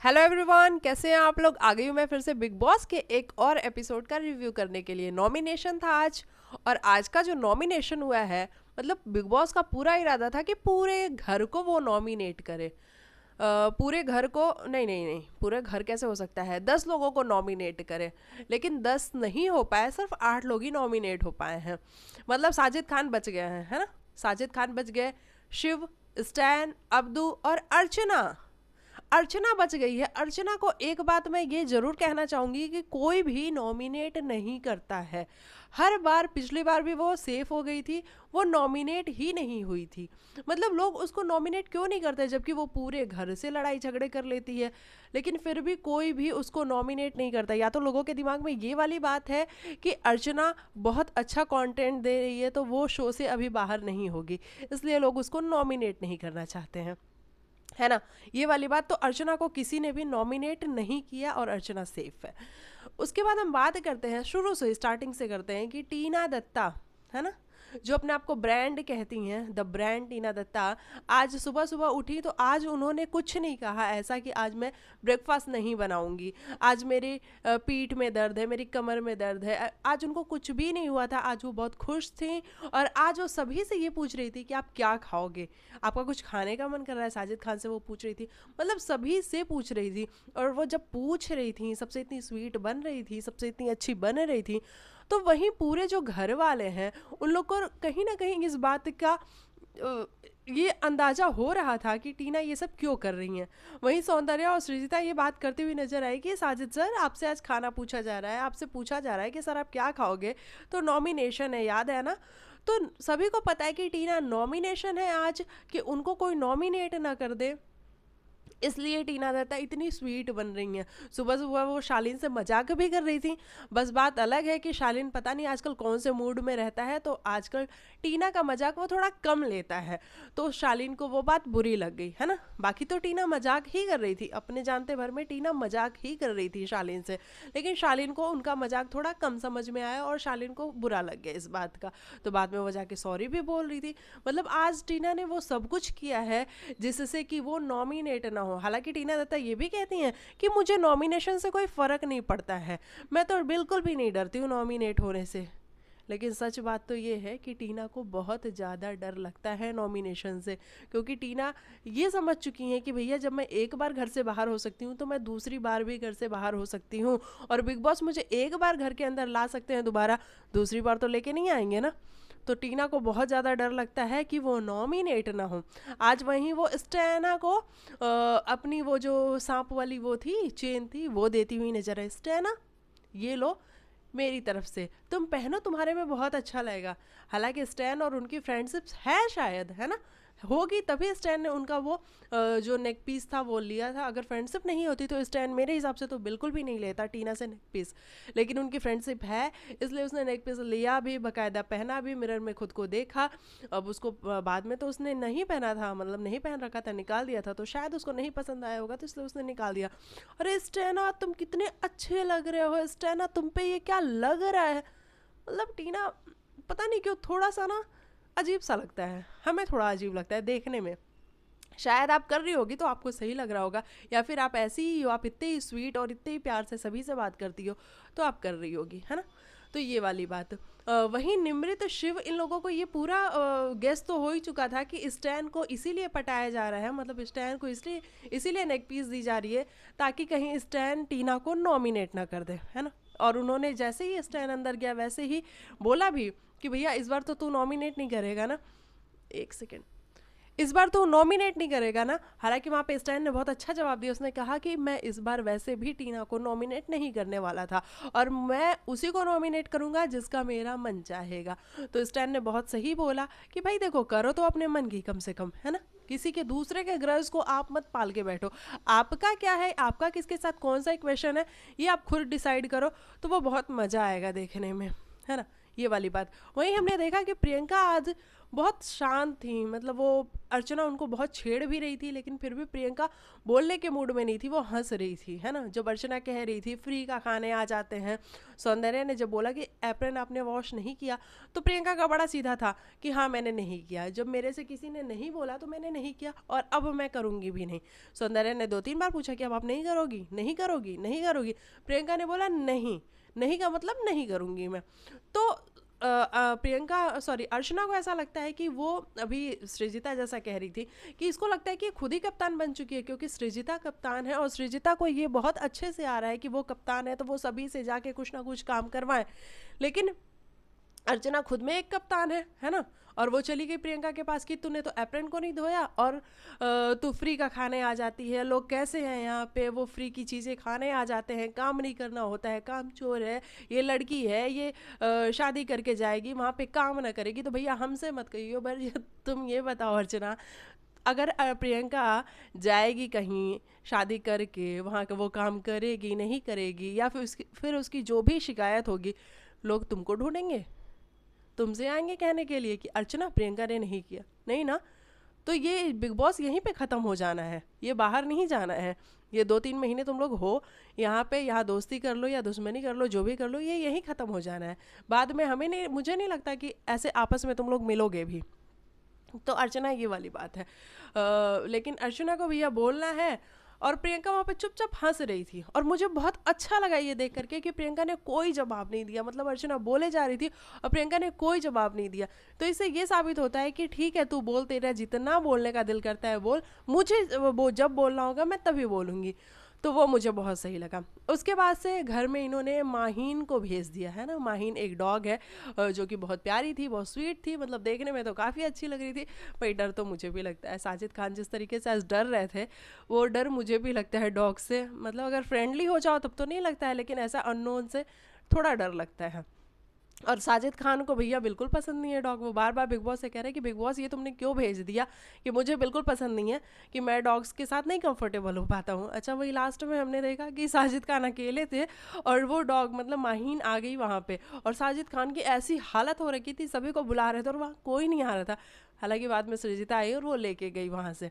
Hello everyone, कैसे हैं आप लोग। आ गई हूँ मैं फिर से बिग बॉस के एक और एपिसोड का रिव्यू करने के लिए। नॉमिनेशन था आज, और आज का जो नॉमिनेशन हुआ है, मतलब बिग बॉस का पूरा इरादा था कि पूरे घर को वो नॉमिनेट करे। पूरे घर को नहीं नहीं नहीं, पूरे घर कैसे हो सकता है, 10 लोगों को नॉमिनेट करे। लेकिन 10 नहीं हो पाए, सिर्फ 8 लोग ही नॉमिनेट हो पाए हैं। मतलब साजिद खान बच गए हैं, है ना। साजिद खान बच गए, शिव, स्टैन, अब्दू और अर्चना। अर्चना बच गई है। अर्चना को एक बात मैं ये जरूर कहना चाहूंगी कि कोई भी नॉमिनेट नहीं करता है। हर बार, पिछली बार भी वो सेफ हो गई थी, वो नॉमिनेट ही नहीं हुई थी। मतलब लोग उसको नॉमिनेट क्यों नहीं करते, जबकि वो पूरे घर से लड़ाई झगड़े कर लेती है। लेकिन फिर भी कोई भी उसको नॉमिनेट नहीं करता। या तो लोगों के दिमाग में ये वाली बात है कि अर्चना बहुत अच्छा कंटेंट दे रही है, तो वो शो से अभी बाहर नहीं होगी, इसलिए लोग उसको नॉमिनेट नहीं करना चाहते हैं, है ना। ये वाली बात। तो अर्चना को किसी ने भी नॉमिनेट नहीं किया और अर्चना सेफ है। उसके बाद हम बात करते हैं, शुरू से स्टार्टिंग से करते हैं, कि टीना दत्ता, है ना, जो अपने आप को ब्रांड कहती हैं, द ब्रांड टीना दत्ता। आज सुबह सुबह उठी तो आज उन्होंने कुछ नहीं कहा ऐसा कि आज मैं ब्रेकफास्ट नहीं बनाऊंगी, आज मेरी पीठ में दर्द है, मेरी कमर में दर्द है। आज उनको कुछ भी नहीं हुआ था। आज वो बहुत खुश थी, और आज वो सभी से ये पूछ रही थी कि आप क्या खाओगे, आपका कुछ खाने का मन कर रहा है। साजिद खान से वो पूछ रही थी, मतलब सभी से पूछ रही थी। और वो जब पूछ रही थी, सबसे इतनी स्वीट बन रही थी, सबसे इतनी अच्छी बन रही थी, तो वहीं पूरे जो घर वाले हैं उन लोग को कहीं ना कहीं इस बात का ये अंदाजा हो रहा था कि टीना ये सब क्यों कर रही हैं। वहीं सौंदर्या और सृजिता ये बात करती हुई नजर आई कि साजिद सर, आपसे आज खाना पूछा जा रहा है, आपसे पूछा जा रहा है कि सर आप क्या खाओगे, तो नॉमिनेशन है, याद है ना। तो सभी को पता है कि टीना नॉमिनेशन है आज, कि उनको कोई नॉमिनेट ना कर दे, इसलिए टीना दत्ता इतनी स्वीट बन रही हैं। सुबह सुबह वो शालीन से मजाक भी कर रही थी। बस बात अलग है कि शालीन पता नहीं आजकल कौन से मूड में रहता है, तो आजकल टीना का मजाक वो थोड़ा कम लेता है, तो शालीन को वो बात बुरी लग गई, है ना। बाकी तो टीना मजाक ही कर रही थी, अपने जानते भर में टीना मजाक ही कर रही थी शालीन से। लेकिन शालीन को उनका मजाक थोड़ा कम समझ में आया, और शालीन को बुरा लग गया इस बात का। तो बाद में वो जाके सॉरी भी बोल रही थी। मतलब आज टीना ने वो सब कुछ किया है जिससे कि वो नॉमिनेट ना हो। हालांकि टीना दत्ता ये भी कहती हैं कि मुझे नॉमिनेशन से कोई फर्क नहीं पड़ता है, मैं तो बिल्कुल भी नहीं डरती हूँ नॉमिनेट होने से। लेकिन सच बात तो ये है कि टीना को बहुत ज़्यादा डर लगता है नॉमिनेशन से, क्योंकि टीना ये समझ चुकी हैं कि भैया जब मैं एक बार घर से बाहर हो सकती हूँ, तो मैं दूसरी बार भी घर से बाहर हो सकती हूँ। और बिग बॉस मुझे एक बार घर के अंदर ला सकते हैं, दोबारा दूसरी बार तो लेके नहीं आएंगे ना। तो टीना को बहुत ज़्यादा डर लगता है कि वो नॉमिनेट ना हो। आज वहीं वो स्टेना को अपनी वो जो सांप वाली वो थी, चेन थी, वो देती हुई नजर है। स्टेना, ये लो, मेरी तरफ से तुम पहनो, तुम्हारे में बहुत अच्छा लगेगा। हालांकि स्टैन और उनकी फ्रेंडशिप है शायद, है ना, होगी, तभी स्टैन ने उनका वो जो नेक पीस था वो लिया था। अगर फ्रेंडशिप नहीं होती तो स्टैन मेरे हिसाब से तो बिल्कुल भी नहीं लेता टीना से नेक पीस। लेकिन उनकी फ्रेंडशिप है, इसलिए उसने नेक पीस लिया भी, बाकायदा पहना भी, मिरर में खुद को देखा। अब उसको बाद में तो उसने नहीं पहना था, मतलब नहीं पहन रखा था, निकाल दिया था, तो शायद उसको नहीं पसंद आया होगा, तो इसलिए उसने निकाल दिया। अरे स्टेना, तुम कितने अच्छे लग रहे हो, स्टेना तुम पे ये क्या लग रहा है। मतलब टीना, पता नहीं क्यों थोड़ा सा ना अजीब सा लगता है, हमें थोड़ा अजीब लगता है देखने में। शायद आप कर रही होगी तो आपको सही लग रहा होगा, या फिर आप ऐसी ही हो, आप इतने ही स्वीट और इतने ही प्यार से सभी से बात करती हो, तो आप कर रही होगी, है ना। तो ये वाली बात। वहीं निमृत, शिव, इन लोगों को ये पूरा गेस तो हो ही चुका था कि स्टैन को इसीलिए पटाया जा रहा है, मतलब स्टैन को इसलिए इसीलिए नेक पीस दी जा रही है, ताकि कहीं स्टैन टीना को नॉमिनेट ना कर दे, है ना। और उन्होंने जैसे ही स्टैन अंदर गया वैसे ही बोला भी कि भैया इस बार तो तू नॉमिनेट नहीं करेगा ना। एक सेकेंड, इस बार तो नॉमिनेट नहीं करेगा ना। हालांकि वहाँ पे स्टैन ने बहुत अच्छा जवाब दिया, उसने कहा कि मैं इस बार वैसे भी टीना को नॉमिनेट नहीं करने वाला था, और मैं उसी को नॉमिनेट करूंगा जिसका मेरा मन चाहेगा। तो स्टैन ने बहुत सही बोला कि भाई देखो, करो तो अपने मन की कम से कम, है ना। किसी के दूसरे के ग्रज को आप मत पाल के बैठो। आपका क्या है, आपका किसके साथ कौन सा इक्वेशन है, ये आप खुद डिसाइड करो, तो वो बहुत मज़ा आएगा देखने में, है ना। ये वाली बात। वहीं हमने देखा कि प्रियंका आज बहुत शांत थी। मतलब वो अर्चना उनको बहुत छेड़ भी रही थी, लेकिन फिर भी प्रियंका बोलने के मूड में नहीं थी, वो हंस रही थी, है ना। जब अर्चना कह रही थी फ्री का खाने आ जाते हैं, सौंदर्य ने जब बोला कि एप्रन आपने वॉश नहीं किया, तो प्रियंका का बड़ा सीधा था कि हाँ मैंने नहीं किया, जब मेरे से किसी ने नहीं बोला तो मैंने नहीं किया और अब मैं करूँगी भी नहीं। सौंदर्य ने 2-3 बार पूछा कि अब आप नहीं करोगी, नहीं करोगी, नहीं करोगी। प्रियंका ने बोला नहीं, नहीं का मतलब नहीं करूँगी मैं। तो प्रियंका सॉरी अर्चना को ऐसा लगता है कि वो अभी सृजिता जैसा कह रही थी कि इसको लगता है कि ये खुद ही कप्तान बन चुकी है, क्योंकि सृजिता कप्तान है और सृजिता को ये बहुत अच्छे से आ रहा है कि वो कप्तान है तो वो सभी से जाके कुछ ना कुछ काम करवाए। लेकिन अर्चना खुद में एक कप्तान है ना। और वो चली गई प्रियंका के पास कि तूने तो एप्रन को नहीं धोया और तू फ्री का खाने आ जाती है, लोग कैसे हैं यहाँ पे, वो फ्री की चीज़ें खाने आ जाते हैं, काम नहीं करना होता है, काम चोर है, ये लड़की है, ये शादी करके जाएगी वहाँ पे काम ना करेगी। तो भैया हमसे मत कहियो, पर तुम ये बताओ अर्चना, अगर प्रियंका जाएगी कहीं शादी करके, वहाँ का वो काम करेगी नहीं करेगी, या फिर उसकी जो भी शिकायत होगी, लोग तुमको ढूंढेंगे, तुमसे आएंगे कहने के लिए कि अर्चना प्रियंका ने नहीं किया, नहीं ना। तो ये बिग बॉस यहीं पे ख़त्म हो जाना है, ये बाहर नहीं जाना है। ये 2-3 महीने तुम लोग हो यहाँ पे, यहाँ दोस्ती कर लो या दुश्मनी कर लो, जो भी कर लो, ये यहीं ख़त्म हो जाना है। बाद में हमें नहीं, मुझे नहीं लगता कि ऐसे आपस में तुम लोग मिलोगे भी। तो अर्चना ये वाली बात है। लेकिन अर्चना को भैया बोलना है, और प्रियंका वहाँ पे चुपचाप हंस रही थी और मुझे बहुत अच्छा लगा ये देख करके कि प्रियंका ने कोई जवाब नहीं दिया। मतलब अर्चना बोले जा रही थी और प्रियंका ने कोई जवाब नहीं दिया। तो इससे ये साबित होता है कि ठीक है तू बोल, तेरा जितना बोलने का दिल करता है बोल, मुझे वो जब बोलना होगा मैं तभी बोलूँगी। तो वो मुझे बहुत सही लगा। उसके बाद से घर में इन्होंने माहीन को भेज दिया, है ना। माहीन एक डॉग है जो कि बहुत प्यारी थी, बहुत स्वीट थी, मतलब देखने में तो काफ़ी अच्छी लग रही थी। पर डर तो मुझे भी लगता है, साजिद खान जिस तरीके से आज डर रहे थे वो डर मुझे भी लगता है डॉग से। मतलब अगर फ्रेंडली हो जाओ तब तो नहीं लगता है, लेकिन ऐसा अननोन से थोड़ा डर लगता है। और साजिद खान को भैया बिल्कुल पसंद नहीं है डॉग। वो बार बार बिग बॉस से कह रहे हैं कि बिग बॉस ये तुमने क्यों भेज दिया, कि मुझे बिल्कुल पसंद नहीं है, कि मैं डॉग्स के साथ नहीं कंफर्टेबल हो पाता हूँ। अच्छा वही लास्ट में हमने देखा कि साजिद खान अकेले थे और वो डॉग मतलब माहीन आ गई वहाँ पे, और साजिद खान की ऐसी हालत हो रखी थी, सभी को बुला रहे थे और वहाँ कोई नहीं आ रहा था। हालांकि बाद में सृजिता आई और वो लेके गई वहाँ से।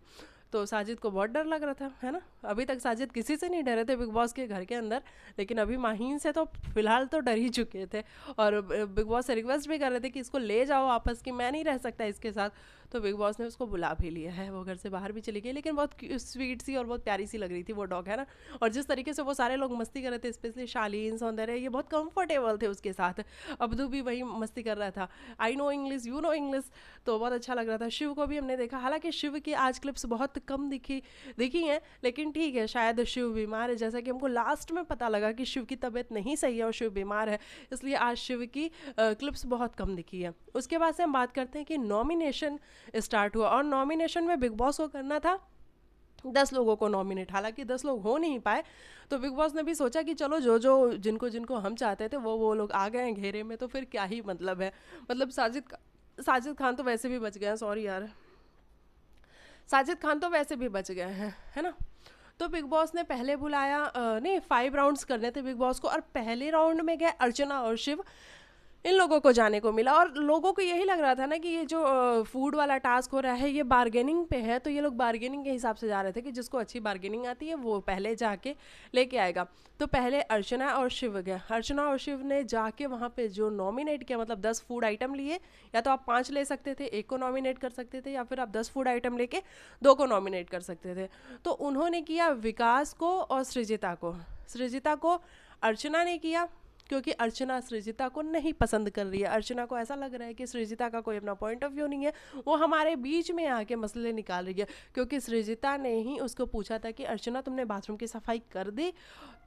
तो साजिद को बहुत डर लग रहा था, है ना। अभी तक साजिद किसी से नहीं डरे थे बिग बॉस के घर के अंदर, लेकिन अभी माहीन से तो फिलहाल तो डर ही चुके थे। और बिग बॉस से रिक्वेस्ट भी कर रहे थे कि इसको ले जाओ वापस, कि मैं नहीं रह सकता इसके साथ। तो बिग बॉस ने उसको बुला भी लिया है, वो घर से बाहर भी चली गई। लेकिन बहुत स्वीट सी और बहुत प्यारी सी लग रही थी वो डॉग, है ना। और जिस तरीके से वो सारे लोग मस्ती कर रहे थे, स्पेशली शालीन, सौंदर्य, ये बहुत कंफर्टेबल थे उसके साथ। अब्दू भी वही मस्ती कर रहा था, I know English you know English, तो बहुत अच्छा लग रहा था। शिव को भी हमने देखा, हालांकि शिव की आज क्लिप्स बहुत कम दिखी हैं, लेकिन ठीक है, शायद शिव बीमार है, जैसा कि हमको लास्ट में पता लगा कि शिव की तबीयत नहीं सही है और शिव बीमार है, इसलिए आज शिव की क्लिप्स बहुत कम दिखी है। उसके बाद से हम बात करते हैं कि नॉमिनेशन स्टार्ट हुआ, और नॉमिनेशन में बिग बॉस को करना था 10 लोगों को नॉमिनेट। हालांकि 10 लोग हो नहीं पाए, तो बिग बॉस ने भी सोचा कि चलो जो जो जिनको जिनको हम चाहते थे वो लोग आ गए हैं घेरे में, तो फिर क्या ही मतलब है। मतलब साजिद खान तो वैसे भी बच गए हैं, सॉरी यार, साजिद खान तो वैसे भी बच गए हैं, है ना। तो बिग बॉस ने पहले बुलाया नहीं 5 राउंड्स करने थे बिग बॉस को, और पहले राउंड में गए अर्चना और शिव, इन लोगों को जाने को मिला। और लोगों को यही लग रहा था ना कि ये जो फूड वाला टास्क हो रहा है ये बार्गेनिंग पे है, तो ये लोग बार्गेनिंग के हिसाब से जा रहे थे कि जिसको अच्छी बार्गेनिंग आती है वो पहले जाके लेके आएगा। तो पहले अर्चना और शिव गए। अर्चना और शिव ने जाके वहाँ पे जो नॉमिनेट किया, मतलब 10 फूड आइटम लिए, या तो आप 5 ले सकते थे, एक को नॉमिनेट कर सकते थे, या फिर आप 10 फूड आइटम लेके 2 को नॉमिनेट कर सकते थे। तो उन्होंने किया विकास को और सृजिता को अर्चना ने किया, क्योंकि अर्चना सृजिता को नहीं पसंद कर रही है। अर्चना को ऐसा लग रहा है कि सृजिता का कोई अपना पॉइंट ऑफ व्यू नहीं है, वो हमारे बीच में आके मसले निकाल रही है। क्योंकि सृजिता ने ही उसको पूछा था कि अर्चना तुमने बाथरूम की सफाई कर दी,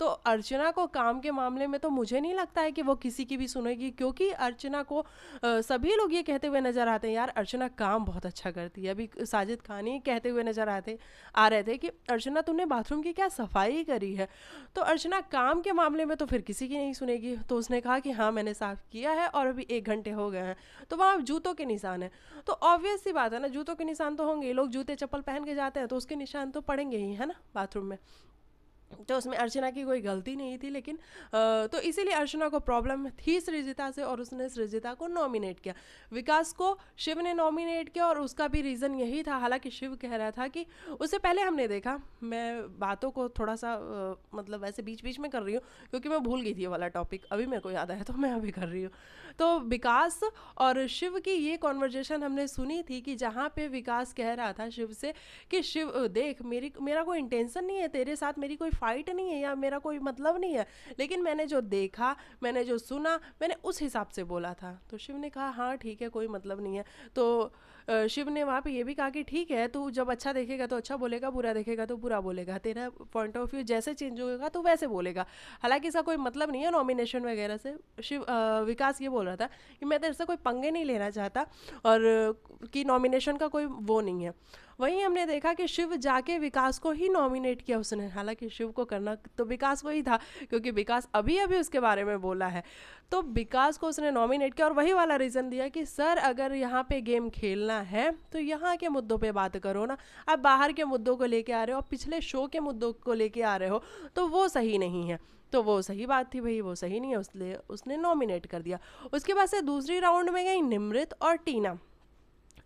तो अर्चना को काम के मामले में तो मुझे नहीं लगता है कि वो किसी की भी सुनेगी, क्योंकि अर्चना को सभी लोग ये कहते हुए नजर आते हैं यार अर्चना काम बहुत अच्छा करती है। अभी साजिद खान ही कहते हुए नजर आ रहे थे कि अर्चना तुमने बाथरूम की क्या सफाई करी है। तो अर्चना काम के मामले में तो फिर किसी की नहीं सुनेगी। तो उसने कहा कि हाँ मैंने साफ किया है और अभी 1 घंटे हो गए हैं, तो वहाँ जूतों के निशान है। तो ऑब्वियस सी बात है ना, जूतों के निशान तो होंगे, लोग जूते चप्पल पहन के जाते हैं तो उसके निशान तो पड़ेंगे ही, है ना, बाथरूम में। तो उसमें अर्चना की कोई गलती नहीं थी, लेकिन तो इसीलिए अर्चना को प्रॉब्लम थी सृजिता से और उसने सृजिता को नॉमिनेट किया। विकास को शिव ने नॉमिनेट किया और उसका भी रीज़न यही था। हालांकि शिव कह रहा था कि उससे पहले हमने देखा, मैं बातों को थोड़ा सा मतलब वैसे बीच बीच में कर रही हूँ क्योंकि मैं भूल गई थी ये वाला टॉपिक, अभी मेरे को याद आया तो मैं अभी कर रही हूँ। तो विकास और शिव की ये कॉन्वर्जेशन हमने सुनी थी कि जहाँ पे विकास कह रहा था शिव से कि शिव देख, मेरा कोई इंटेंशन नहीं है तेरे साथ, मेरी कोई फाइट नहीं है या मेरा कोई मतलब नहीं है, लेकिन मैंने जो देखा, मैंने जो सुना, मैंने उस हिसाब से बोला था। तो शिव ने कहा हाँ ठीक है, कोई मतलब नहीं है। तो शिव ने वहाँ पे ये भी कहा कि ठीक है, तू जब अच्छा देखेगा तो अच्छा बोलेगा, बुरा देखेगा तो बुरा बोलेगा, तेरा पॉइंट ऑफ व्यू जैसे चेंज होगा तो वैसे बोलेगा। हालांकि इसका कोई मतलब नहीं है नॉमिनेशन वगैरह से। विकास ये बोल रहा था कि मैं तेरे से कोई पंगे नहीं लेना चाहता और कि नॉमिनेशन का कोई वो नहीं है। वहीं हमने देखा कि शिव जाके विकास को ही नॉमिनेट किया उसने। हालांकि शिव को करना तो विकास को ही था क्योंकि विकास अभी अभी उसके बारे में बोला है। तो विकास को उसने नॉमिनेट किया और वही वाला रीज़न दिया कि सर अगर यहाँ पे गेम खेलना है तो यहाँ के मुद्दों पे बात करो ना, आप बाहर के मुद्दों को लेके आ रहे हो, पिछले शो के मुद्दों को लेके आ रहे हो, तो वो सही नहीं है। तो वो सही बात थी भाई, वो सही नहीं है, उसने उसने नॉमिनेट कर दिया। उसके बाद से दूसरी राउंड में गई निमृत और टीना।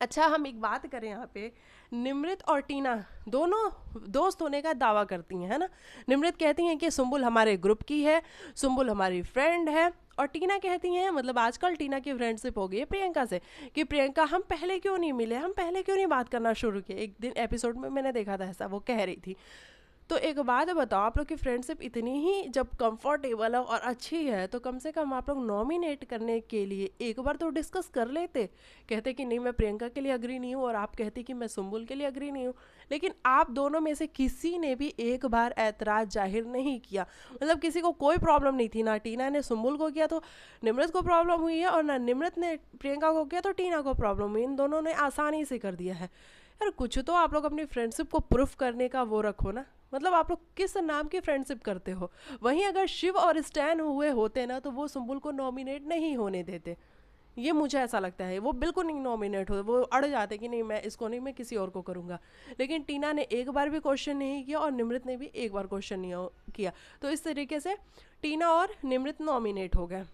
अच्छा हम एक बात करें यहाँ पे, निमृत और टीना दोनों दोस्त होने का दावा करती हैं, है ना। निमृत कहती हैं कि सुम्बुल हमारे ग्रुप की है, सुम्बुल हमारी फ्रेंड है, और टीना कहती हैं, मतलब आजकल टीना की फ्रेंडशिप हो गई है प्रियंका से, कि प्रियंका हम पहले क्यों नहीं मिले, हम पहले क्यों नहीं बात करना शुरू किए। एक दिन एपिसोड में मैंने देखा था ऐसा, वो कह रही थी। तो एक बात बताओ, आप लोग की फ्रेंडशिप इतनी ही जब कंफर्टेबल है और अच्छी है तो कम से कम आप लोग नॉमिनेट करने के लिए एक बार तो डिस्कस कर लेते। कहते कि नहीं मैं प्रियंका के लिए अग्री नहीं हूँ और आप कहती कि मैं सुम्बुल के लिए अग्री नहीं हूँ, लेकिन आप दोनों में से किसी ने भी एक बार ऐतराज़ जाहिर नहीं किया। मतलब किसी को कोई प्रॉब्लम नहीं थी, ना टीना ने सुम्बुल को किया तो निमृत को प्रॉब्लम हुई है और ना निमृत ने प्रियंका को किया तो टीना को प्रॉब्लम हुई। इन दोनों ने आसानी से कर दिया है। यार कुछ तो आप लोग अपनी फ्रेंडशिप को प्रूफ करने का वो रखो ना, मतलब आप लोग किस नाम की फ्रेंडशिप करते हो। वहीं अगर शिव और स्टैन हुए होते ना तो वो सुम्बुल को नॉमिनेट नहीं होने देते। ये मुझे ऐसा लगता है, वो बिल्कुल नहीं नॉमिनेट होते, वो अड़ जाते कि नहीं मैं इसको नहीं, मैं किसी और को करूँगा। लेकिन टीना ने एक बार भी क्वेश्चन नहीं किया और निमृत ने भी एक बार क्वेश्चन नहीं किया। तो इस तरीके से टीना और निमृत नॉमिनेट हो गए,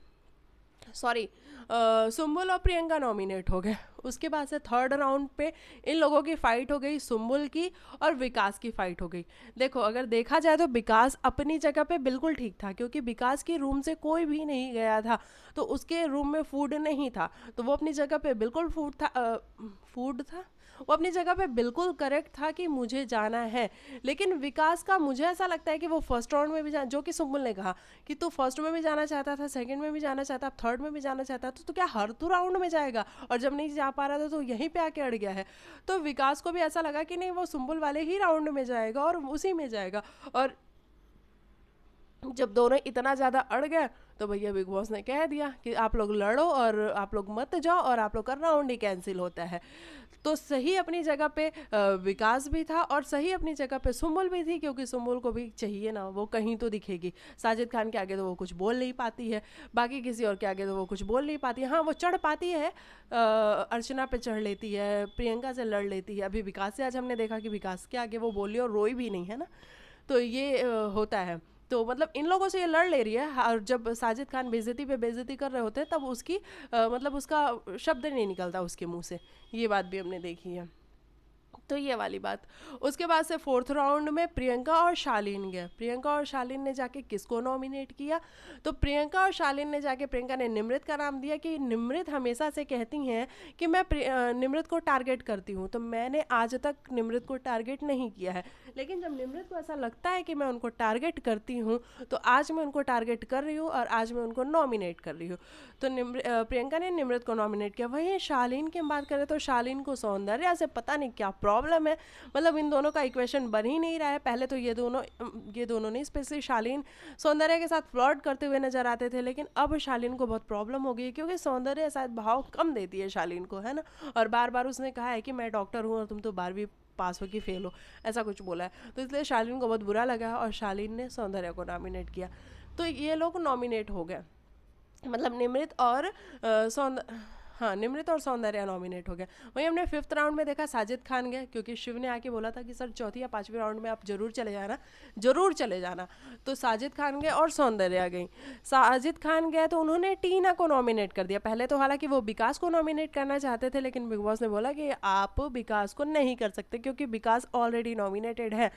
सॉरी सुम्बुल और प्रियंका नॉमिनेट हो गए। उसके बाद से थर्ड राउंड पे इन लोगों की फाइट हो गई, सुम्बुल की और विकास की फाइट हो गई। देखो अगर देखा जाए तो विकास अपनी जगह पे बिल्कुल ठीक था, क्योंकि विकास के रूम से कोई भी नहीं गया था तो उसके रूम में फूड नहीं था, तो वो अपनी जगह पे बिल्कुल फूड था, वो अपनी जगह पे बिल्कुल करेक्ट था कि मुझे जाना है। लेकिन विकास का मुझे ऐसा लगता है कि वो फर्स्ट राउंड में भी जो कि सुम्बुल ने कहा कि तू फर्स्ट में भी जाना चाहता था, सेकंड में भी जाना चाहता, थर्ड में भी जाना चाहता, तो क्या हर तू राउंड में जाएगा, और जब नहीं जा पा रहा था तो यहीं पे आके अड़ गया है। तो विकास को भी ऐसा लगा कि नहीं वो सुम्बुल वाले ही राउंड में जाएगा और उसी में जाएगा। और जब दोनों इतना ज़्यादा अड़ गए तो भैया बिग बॉस ने कह दिया कि आप लोग लड़ो और आप लोग मत जाओ और आप लोग का राउंड ही कैंसिल होता है। तो सही अपनी जगह पे विकास भी था और सही अपनी जगह पे सुम्बुल भी थी, क्योंकि सुम्बुल को भी चाहिए ना, वो कहीं तो दिखेगी। साजिद खान के आगे तो वो कुछ बोल नहीं पाती है, बाकी किसी और के आगे तो वो कुछ बोल नहीं पाती है। हाँ वो चढ़ पाती है, अर्चना पे चढ़ लेती है, प्रियंका से लड़ लेती है। अभी विकास से आज हमने देखा कि विकास के आगे वो बोली और रोई भी नहीं है ना, तो ये होता है। तो मतलब इन लोगों से ये लड़ ले रही है और जब साजिद खान बेइज्जती पे बेइज्जती कर रहे होते हैं तब उसकी मतलब उसका शब्द नहीं निकलता उसके मुंह से। ये बात भी हमने देखी है। तो ये वाली बात। उसके बाद से फोर्थ राउंड में प्रियंका और शालीन गए। प्रियंका और शालीन ने जाके किसको नॉमिनेट किया, तो प्रियंका और शालीन ने जाके, प्रियंका ने निमृत का नाम दिया कि निमृत हमेशा से कहती हैं कि मैं निमृत को टारगेट करती हूँ, तो मैंने आज तक निमृत को टारगेट नहीं किया है, लेकिन जब निमृत को ऐसा लगता है कि मैं उनको टारगेट करती हूँ तो आज मैं उनको टारगेट कर रही हूँ और आज मैं उनको नॉमिनेट कर रही हूँ। तो प्रियंका ने निमृत को नॉमिनेट किया। वहीं शालीन की बात करें तो शालीन को सौंदर्या से पता नहीं क्या प्रॉब्लम है, मतलब इन दोनों का इक्वेशन बन ही नहीं रहा है। पहले तो ये दोनों नहीं, स्पेशली शालीन सौंदर्या के साथ फ्लर्ट करते हुए नजर आते थे, लेकिन अब शालीन को बहुत प्रॉब्लम हो गई है क्योंकि सौंदर्या शायद भाव कम देती है शालीन को, है ना। और बार बार उसने कहा है कि मैं डॉक्टर हूँ और तुम तो 12वीं पास हो कि फेल हो, ऐसा कुछ बोला है। तो इसलिए शालीन को बहुत बुरा लगा और शालीन ने सौंदर्या को नॉमिनेट किया। तो ये लोग नॉमिनेट हो गए, मतलब निमृत और हाँ, निमृत और सौंदर्या नॉमिनेट हो गए। वहीं हमने फिफ्थ राउंड में देखा साजिद खान गए, क्योंकि शिव ने आके बोला था कि सर चौथी या पांचवी राउंड में आप जरूर चले जाना, जरूर चले जाना। तो साजिद खान गए और सौंदर्या गई। साजिद खान गए तो उन्होंने टीना को नॉमिनेट कर दिया। पहले तो हालांकि वो विकास को नॉमिनेट करना चाहते थे, लेकिन बिग बॉस ने बोला कि आप विकास को नहीं कर सकते क्योंकि विकास ऑलरेडी नॉमिनेटेड है,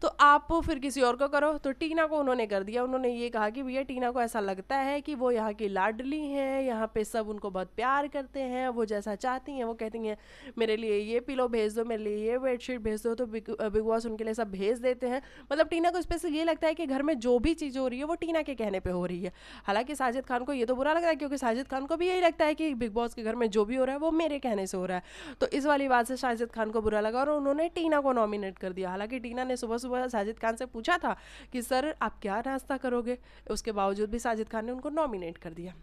तो आप फिर किसी और को करो। तो टीना को उन्होंने कर दिया। उन्होंने ये कहा कि भैया टीना को ऐसा लगता है कि वो यहाँ की लाडली हैं, यहाँ पे सब उनको बहुत प्यार करते हैं, वो जैसा चाहती हैं वो कहती हैं मेरे लिए ये पिलो भेज दो, मेरे लिए ये बेडशीट भेज दो, तो बिग बॉस उनके लिए सब भेज देते हैं। मतलब टीना को स्पेशल ये लगता है कि घर में जो भी चीज़ हो रही है वो टीना के कहने पर हो रही है। हालांकि साजिद खान को ये तो बुरा लग रहा है, क्योंकि साजिद खान को भी यही लगता है कि बिग बॉस के घर में जो भी हो रहा है वो मेरे कहने से हो रहा है। तो इस वाली बात से साजिद खान को बुरा लगा और उन्होंने टीना को नॉमिनेट कर दिया। हालांकि टीना ने सुबह सुबह साजिद खान से पूछा था कि सर आप क्या नाश्ता करोगे, उसके बावजूद भी साजिद खान ने उनको नॉमिनेट कर दिया।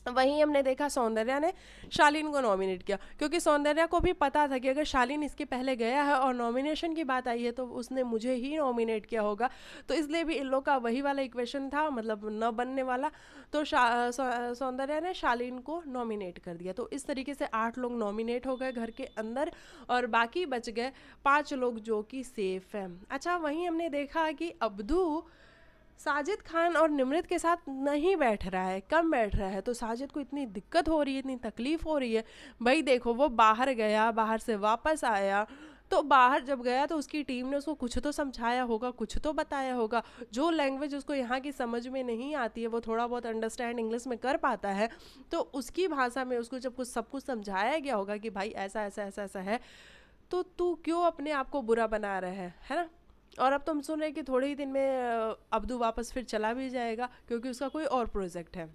वहीं हमने देखा सौंदर्या ने शालीन को नॉमिनेट किया, क्योंकि सौंदर्या को भी पता था कि अगर शालीन इसके पहले गया है और नॉमिनेशन की बात आई है तो उसने मुझे ही नॉमिनेट किया होगा, तो इसलिए भी इन लोग का वही वाला इक्वेशन था, मतलब न बनने वाला। तो सौंदर्या ने शालीन को नॉमिनेट कर दिया। तो इस तरीके से 8 लोग नॉमिनेट हो गए घर के अंदर और बाकी बच गए 5 लोग जो कि सेफ हैं। अच्छा, वहीं हमने देखा कि अब्दू साजिद खान और निमृत के साथ नहीं बैठ रहा है, कम बैठ रहा है। तो साजिद को इतनी दिक्कत हो रही है, इतनी तकलीफ हो रही है। भाई देखो, वो बाहर गया, बाहर से वापस आया, तो बाहर जब गया तो उसकी टीम ने उसको कुछ तो समझाया होगा, कुछ तो बताया होगा। जो लैंग्वेज उसको यहाँ की समझ में नहीं आती है, वो थोड़ा बहुत अंडरस्टैंड इंग्लिश में कर पाता है, तो उसकी भाषा में उसको जब कुछ सब कुछ समझाया गया होगा कि भाई ऐसा ऐसा ऐसा ऐसा है, तो तू क्यों अपने आप को बुरा बना रहा है ना। और अब तुम सुन रहे कि थोड़े ही दिन में अब्दू वापस फिर चला भी जाएगा, क्योंकि उसका कोई और प्रोजेक्ट है।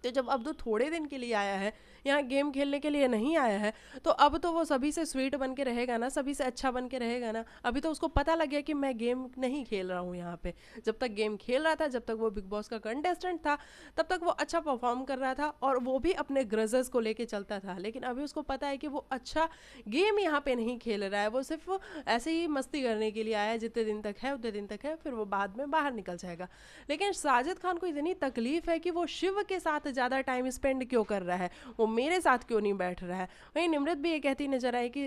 तो जब अब्दू थोड़े दिन के लिए आया है, यहाँ गेम खेलने के लिए नहीं आया है, तो अब तो वो सभी से स्वीट बन के रहेगा ना, सभी से अच्छा बन के रहेगा ना। अभी तो उसको पता लग गया कि मैं गेम नहीं खेल रहा हूँ यहाँ पे। जब तक गेम खेल रहा था, जब तक वो बिग बॉस का कंटेस्टेंट था, तब तक वो अच्छा परफॉर्म कर रहा था और वो भी अपने ग्रजेस को लेके चलता था। लेकिन अभी उसको पता है कि वो अच्छा गेम यहाँ पे नहीं खेल रहा है, वो सिर्फ ऐसे ही मस्ती करने के लिए आया है। जितने दिन तक है उतने दिन तक है, फिर वो बाद में बाहर निकल जाएगा। लेकिन साजिद खान को इतनी तकलीफ है कि वो शिव के साथ ज़्यादा टाइम स्पेंड क्यों कर रहा है, वो मेरे साथ क्यों नहीं बैठ रहा है। वहीं निमृत भी ये कहती नजर आई कि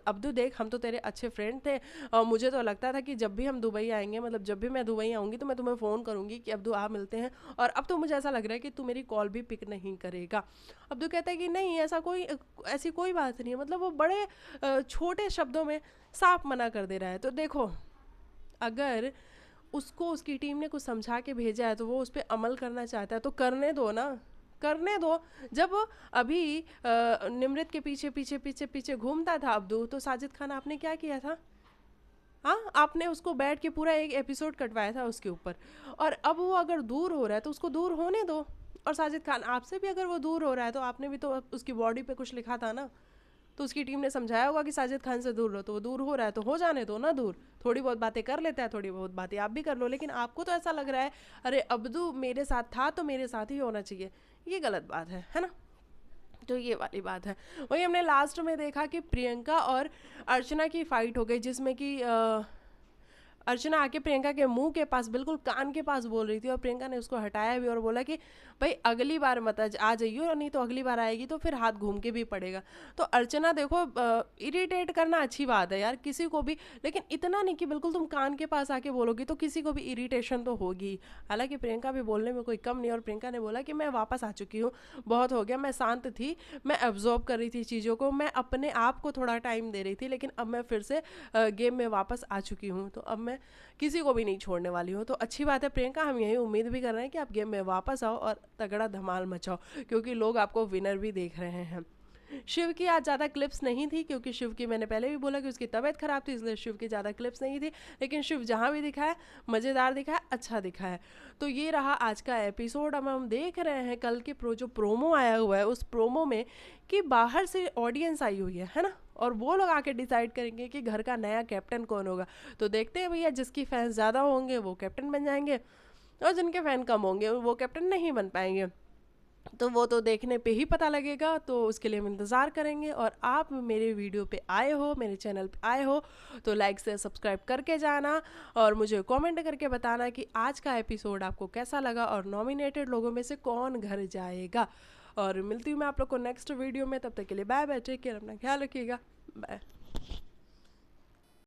अब्दू देख, हम तो तेरे अच्छे फ्रेंड थे और मुझे तो लगता था कि जब भी हम दुबई आएंगे, मतलब जब भी मैं दुबई आऊँगी तो मैं तुम्हें फ़ोन करूँगी कि अब्दू आप मिलते हैं, और अब तो मुझे ऐसा लग रहा है कि तू मेरी कॉल भी पिक नहीं करेगा। अब्दू कहता है कि नहीं, ऐसी कोई बात नहीं है। मतलब वो बड़े छोटे शब्दों में साफ मना कर दे रहा है। तो देखो, अगर उसको उसकी टीम ने कुछ समझा के भेजा है तो वो उस पर अमल करना चाहता है तो करने दो ना, करने दो। जब अभी निमृत के पीछे पीछे पीछे पीछे घूमता था अब्दू, तो साजिद खान आपने क्या किया था? हाँ, आपने उसको बैठ के पूरा एक एपिसोड कटवाया था उसके ऊपर। और अब वो अगर दूर हो रहा है तो उसको दूर होने दो। और साजिद खान आपसे भी अगर वो दूर हो रहा है तो आपने भी तो उसकी बॉडी पे कुछ लिखा था ना, तो उसकी टीम ने समझाया होगा कि साजिद खान से दूर रहो, तो वो दूर हो रहा है तो हो जाने दो ना दूर। थोड़ी बहुत बातें कर लेता है, थोड़ी बहुत बातें आप भी कर लो। लेकिन आपको तो ऐसा लग रहा है अरे अब्दू मेरे साथ था तो मेरे साथ ही होना चाहिए, ये गलत बात है ना। तो ये वाली बात है। वही हमने लास्ट में देखा कि प्रियंका और अर्चना की फाइट हो गई, जिसमें कि अर्चना आके प्रियंका के मुंह के पास, बिल्कुल कान के पास बोल रही थी, और प्रियंका ने उसको हटाया भी और बोला कि भाई अगली बार मत आ जाइए, और नहीं तो अगली बार आएगी तो फिर हाथ घूम के भी पड़ेगा। तो अर्चना देखो, इरिटेट करना अच्छी बात है यार किसी को भी, लेकिन इतना नहीं कि बिल्कुल तुम कान के पास आके बोलोगी तो किसी को भी इरिटेशन तो होगी। हालांकि प्रियंका भी बोलने में कोई कम नहीं, और प्रियंका ने बोला कि मैं वापस आ चुकी हूँ, बहुत हो गया, मैं शांत थी, मैं एब्जॉर्ब कर रही थी चीज़ों को, मैं अपने आप को थोड़ा टाइम दे रही थी, लेकिन अब मैं फिर से गेम में वापस आ चुकी हूँ, तो अब मैं किसी को भी नहीं छोड़ने वाली हूँ। तो अच्छी बात है प्रियंका, हम यही उम्मीद भी कर रहे हैं कि आप गेम में वापस आओ और तगड़ा धमाल मचाओ, क्योंकि लोग आपको विनर भी देख रहे हैं। शिव की आज ज़्यादा क्लिप्स नहीं थी, क्योंकि शिव की मैंने पहले भी बोला कि उसकी तबीयत खराब थी, इसलिए शिव की ज़्यादा क्लिप्स नहीं थी। लेकिन शिव जहाँ भी दिखा है मज़ेदार दिखा है, अच्छा दिखा है। तो ये रहा आज का एपिसोड। अब हम देख रहे हैं कल के जो प्रोमो आया हुआ है, उस प्रोमो में कि बाहर से ऑडियंस आई हुई है ना, और वो लोग आके डिसाइड करेंगे कि घर का नया कैप्टन कौन होगा। तो देखते हैं भैया, जिसकी फैंस ज़्यादा होंगे वो कैप्टन बन जाएंगे, और जिनके फैन कम होंगे वो कैप्टन नहीं बन पाएंगे। तो वो तो देखने पे ही पता लगेगा, तो उसके लिए हम इंतज़ार करेंगे। और आप मेरे वीडियो पे आए हो, मेरे चैनल पे आए हो, तो लाइक से सब्सक्राइब करके जाना, और मुझे कमेंट करके बताना कि आज का एपिसोड आपको कैसा लगा और नॉमिनेटेड लोगों में से कौन घर जाएगा। और मिलती हूँ मैं आप लोग को नेक्स्ट वीडियो में, तब तक के लिए बाय बाय, टेक केयर, अपना ख्याल रखिएगा, बाय।